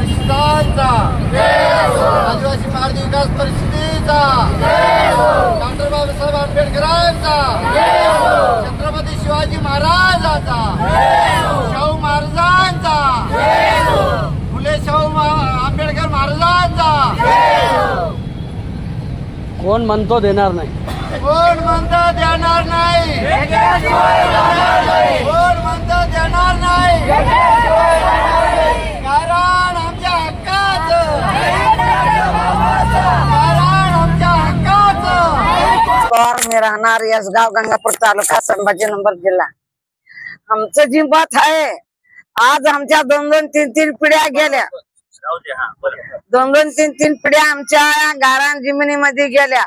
परिषदांचा, आदिवासी मार्ग विकास परिषदेचा, डॉक्टर बाबासाहेब आंबेडकरांचा, छत्रपती शिवाजी महाराजांचा, शाहू महाराजांचा, फुले शाहू आंबेडकर महाराजांचा। कोण म्हणतो देणार नाही? कोण म्हणतो देणार नाही? कोण म्हणतो देणार नाही? कारण आमच्या हक्काचं, कारण आमच्या हक्काचं। पवार मी राहणार यसगाव, गंगापूर तालुका, संभाजीनगर जिल्हा। आमचं जी मत आहे, आज आमच्या 2-2, 3-3 पिढ्या गेल्या, 2-2, 3-3 पिढ्या आमच्या गारान जमिनीमध्ये गेल्या।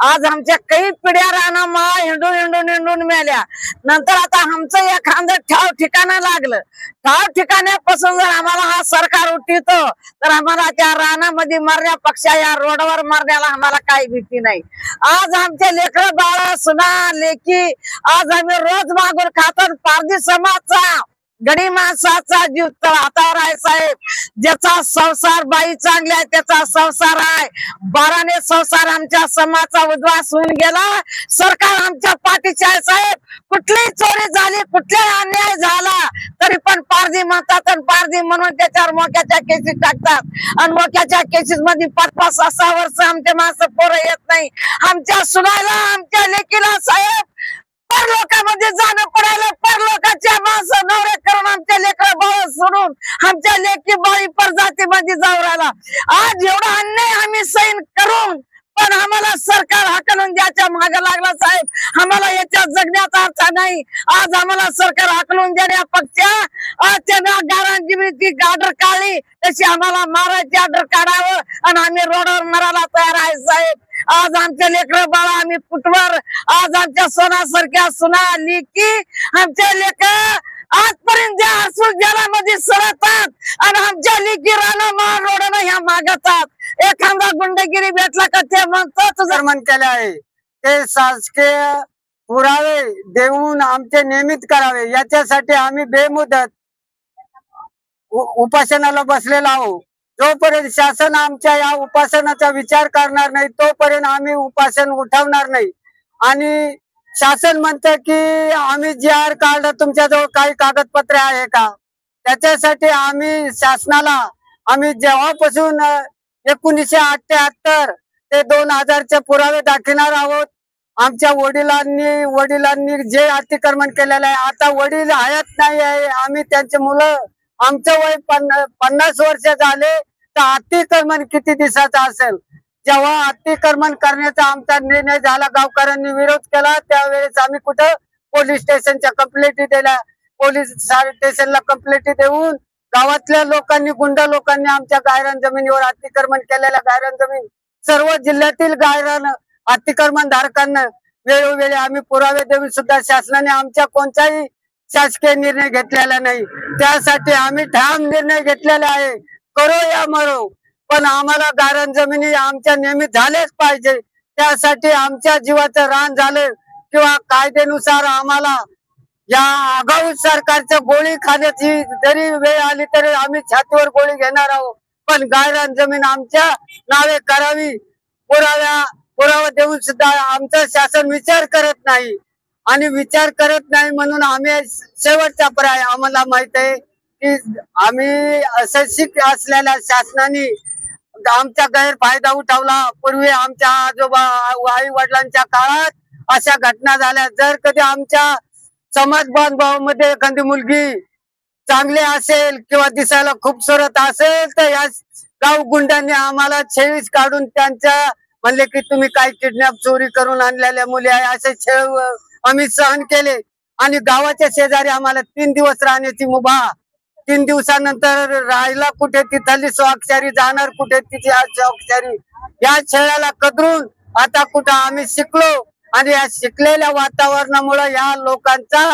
आज आमच्या काही पिढ्या रानामा हिंडून मेल्या। नंतर आता आमचं एखादं ठाव ठिकाणं लागलं, ठाव ठिकाण्यापासून जर आम्हाला हा सरकार उठवतो तर आम्हाला त्या रानामध्ये मरण्यापेक्षा या रोडवर मरण्याला आम्हाला काही भीती नाही। आज आमचे लेकरं बाळ सुना लेकी आज आम्ही रोज मागून खातो। पारधी समाजचा गडी माणसाचा जीव हातावर आहे साहेब। ज्याचा संसार बाई चांगली आहे त्याचा संसार आहे। 12ने संसार आमच्या समाजाचा उद्ध्वस्त होऊन गेला। सरकार आमच्या पाठीचे आहे साहेब। कुठलीही चोरी झाली, कुठलाही अन्याय झाला तरी पण पारधी म्हणतात आणि पारधी म्हणून त्याच्यावर मोक्याच्या केसेस टाकतात आणि मोक्याच्या केसेस मध्ये 5-5, 6 वर्ष आमच्या माणसं पोरं येत नाही। आमच्या सुनायला, आमच्या लेकीला साहेब परलोकामध्ये जाणं पडायला, परलोकाच्या माणसं नवरे करून आमच्या लेकरं बाळ सोडून आमच्या लेकी बाळी परजातीमध्ये जाऊ राहिला। आज एवढा अन्याय आम्ही सहन करून पण आम्हाला सरकार हाकलून द्यायच्या मागे लागला साहेब। आम्हाला याच्यात जगण्याचा अर्थ नाही। आज आम्हाला सरकार हाकलून देण्यापेक्षा त्यांना गारान जमिनीची ऑर्डर काढली तशी आम्हाला मारायची ऑर्डर काढावं आणि आम्ही रोडवर मरायला तयार आहे साहेब। आज आमच्या लेकरं बाळा आम्ही फुटवर, आज आमच्या सोनासारख्या सुना लेकी आमच्या लेकर आजपर्यंत ज्या असूल जलामध्ये सरतात आणि आमच्या लेकी रानामाळ रोडनं ह्या मागतात। एखादा गुंडगिरी भेटला का ते म्हणतो तुझं मन केलं आहे ते शासकीय पुरावे देऊन आमचे नियमित करावे, याच्यासाठी आम्ही बेमुदत उपासनाला बसलेलो आहोत। जोपर्यंत शासन आमच्या या उपासनाचा विचार करणार नाही तोपर्यंत आम्ही उपासन उठवणार नाही। आणि शासन म्हणतं की आम्ही GR काढलं, तुमच्याजवळ काही कागदपत्रे आहे का? त्याच्यासाठी आम्ही शासनाला आम्ही जेव्हापासून 1978 ते 2000चे पुरावे दाखविणार आहोत। आमच्या वडिलांनी जे अतिक्रमण केलेलं आहे, आता वडील हयात नाही आहे, आम्ही त्यांचे मुलं, आमचं वय 50 वर्ष झाले तर अतिक्रमण किती दिवसाचा असेल? जेव्हा अतिक्रमण करण्याचा आमचा निर्णय झाला, गावकऱ्यांनी विरोध केला, त्यावेळेस आम्ही कुठं पोलीस स्टेशनच्या कंप्लेंटी दिल्या। पोलीस स्टेशनला कंप्लेंटी देऊन गावातल्या लोकांनी, गुंड लोकांनी आमच्या गायरान जमिनीवर अतिक्रमण केलेल्या गायरान जमीन सर्व जिल्ह्यातील गायरान अतिक्रमण धारकांना वेळोवेळी आम्ही पुरावे देऊन सुद्धा शासनाने आमच्या कोणताही शासकीय निर्णय घेतलेला नाही। त्यासाठी आम्ही ठाम निर्णय घेतलेला आहे, करो या मरो, पण आम्हाला गायरान जमिनी आमच्या नियमित झालेच पाहिजे। त्यासाठी आमच्या जीवाचं रान झालं किंवा कायद्यानुसार आम्हाला या आगाऊ सरकारच्या गोळी खाण्याची जरी वेळ आली तरी आम्ही छातीवर गोळी घेणार आहोत, पण गायरान जमीन आमच्या नावे करावी। पुरावा देऊन सुद्धा आमचा शासन विचार करत नाही आणि विचार करत नाही म्हणून आम्ही शेवटचा पर्याय, आम्हाला माहित आहे की आम्ही अशिक्षित असलेल्या शासनाने आमचा गैरफायदा उठवला। पूर्वी आमच्या आजोबा आई वडिलांच्या काळात अशा घटना झाल्या। जर कधी आमच्या समाज बांधवांमध्ये एखादी मुलगी चांगली असेल किंवा दिसायला खूपसुरत असेल तर या गाव गुंडांनी आम्हाला छेळीस काढून त्यांच्या म्हणले की तुम्ही काय किडनॅप चोरी करून आणलेल्या मुली आहे असे छेळ आम्ही सहन केले। आणि गावाच्या शेजारी आम्हाला 3 दिवस राहण्याची मुभा, 3 दिवसानंतर राहायला कुठे तिथली स्वाक्षरी, जाणार कुठे तिची स्वाक्षरी, या छेळाला कदरून आता कुठं आम्ही शिकलो आणि या शिकलेल्या वातावरणामुळे या लोकांचा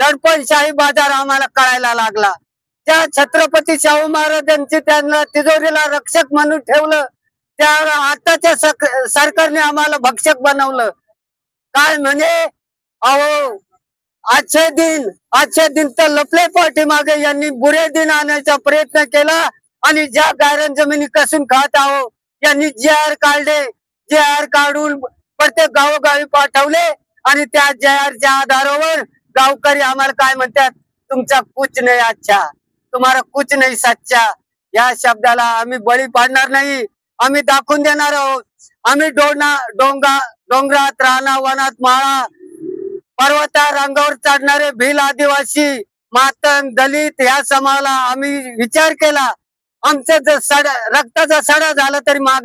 दडपणशाही बाजार आम्हाला कळायला लागला। त्या छत्रपती शाहू महाराजांची त्यांना तिजोरीला रक्षक म्हणून ठेवलं, त्या आताच्या सरकारने आम्हाला भक्षक बनवलं। काय म्हणे अहो अच्छे दिन तर लपले पाठीमागे, यांनी बुरे दिन आणण्याचा प्रयत्न केला आणि ज्या गायरान जमिनी कसून खात आहोत यांनी JR काढले. JR काढून प्रत्येक गावोगावी पाठवले आणि त्या JRच्या आधारावर गावकरी आम्हाला काय म्हणतात, तुमचा कुछ नाही अच्छा, तुम्हाला कुछ नाही सच्चा. या शब्दाला आम्ही बळी पाडणार नाही. आम्ही दाखवून देणार आहोत. आम्ही डोंगरात राहणार, वनात माळा, पर्वता रांगावर चढणारे भिल आदिवासी, मातंग, दलित या समाजाला आम्ही विचार केला. आमचं जर रक्ताचा सडा झाला तरी माघार